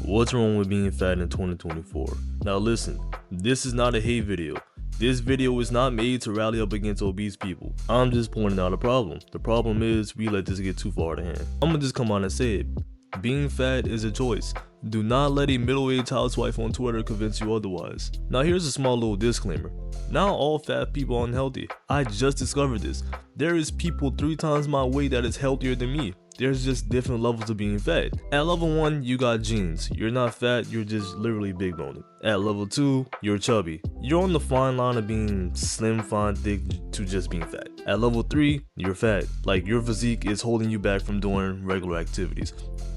What's wrong with being fat in 2024? Now listen, this is not a hate video. This video is not made to rally up against obese people. I'm just pointing out a problem. The problem is we let this get too far to hand. I'm gonna just come on and say it. Being fat is a choice. Do not let a middle-aged housewife on Twitter convince you otherwise. Now here's a small little disclaimer. Not all fat people are unhealthy. I just discovered this. There is people 3 times my weight that is healthier than me. There's just different levels of being fat. At level 1, you got genes. You're not fat, you're just literally big boned. At level 2, you're chubby. You're on the fine line of being slim, fine, thick to just being fat. At level 3, you're fat. Like your physique is holding you back from doing regular activities.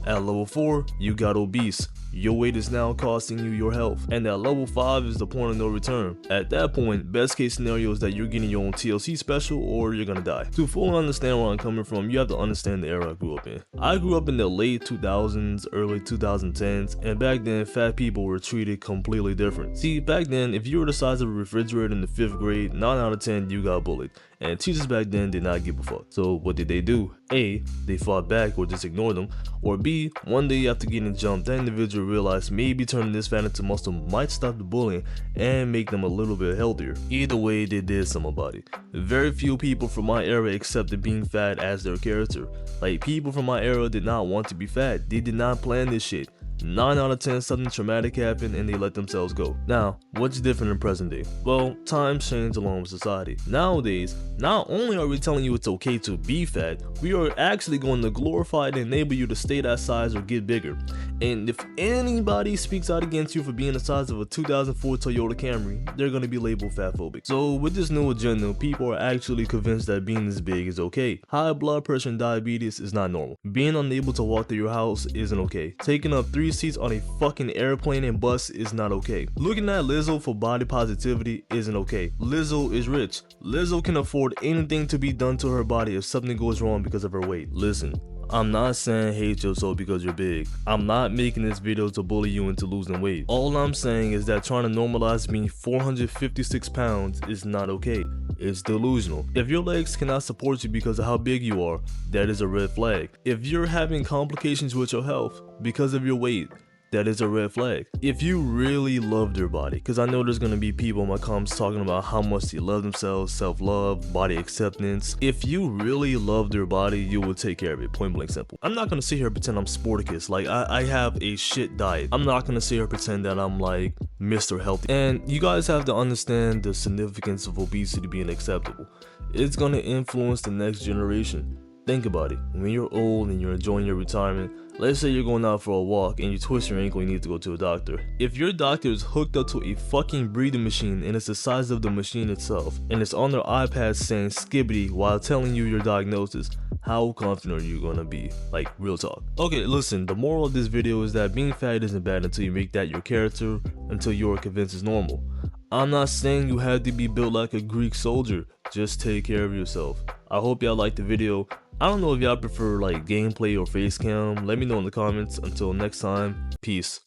At level 4, you got obese. Your weight is now costing you your health. And at level 5 is the point of no return. At that point, best case scenario is that you're getting your own TLC special or you're gonna die. To fully understand where I'm coming from, you have to understand the era I grew up in. I grew up in the late 2000s, early 2010s, and back then fat people were treated completely different. See, back then, if you were the size of a refrigerator in the 5th grade, 9 out of 10 you got bullied. And teachers back then did not give a fuck. So what did they do? A, they fought back or just ignored them. Or B, one day after getting jumped, that individual realized maybe turning this fat into muscle might stop the bullying and make them a little bit healthier. Either way, they did something about it. Very few people from my era accepted being fat as their character. Like, people from my era did not want to be fat. They did not plan this shit. 9 out of 10 something traumatic happened and they let themselves go. Now, what's different in present day? Well, times change along with society. Nowadays, not only are we telling you it's okay to be fat, we are actually going to glorify and enable you to stay that size or get bigger. And if anybody speaks out against you for being the size of a 2004 Toyota Camry, they're going to be labeled fatphobic. So with this new agenda, people are actually convinced that being this big is okay. High blood pressure and diabetes is not normal. Being unable to walk through your house isn't okay. Taking up 3 seats on a fucking airplane and bus is not okay. Looking at Lizzo for body positivity isn't okay. Lizzo is rich. Lizzo can afford anything to be done to her body if something goes wrong because of her weight. Listen, I'm not saying hate yourself because you're big. I'm not making this video to bully you into losing weight. All I'm saying is that trying to normalize being 456 pounds is not okay. It's delusional. If your legs cannot support you because of how big you are, that is a red flag. If you're having complications with your health because of your weight, that is a red flag. If you really love your body, because I know there's going to be people in my comments talking about how much they love themselves, self-love, body acceptance. If you really love your body, you will take care of it, point blank simple. I'm not going to sit here and pretend I'm Sporticus, like I have a shit diet. I'm not going to sit here and pretend that I'm like Mr. Healthy. And you guys have to understand the significance of obesity being acceptable. It's going to influence the next generation. Think about it. When you're old and you're enjoying your retirement, let's say you're going out for a walk and you twist your ankle and you need to go to a doctor. If your doctor is hooked up to a fucking breathing machine and it's the size of the machine itself, and it's on their iPad saying skibbity while telling you your diagnosis, how confident are you gonna be? Like, real talk. Okay, listen, the moral of this video is that being fat isn't bad until you make that your character, until you are convinced it's normal. I'm not saying you have to be built like a Greek soldier, just take care of yourself. I hope y'all liked the video. I don't know if y'all prefer like gameplay or face cam. Let me know in the comments. Until next time, peace.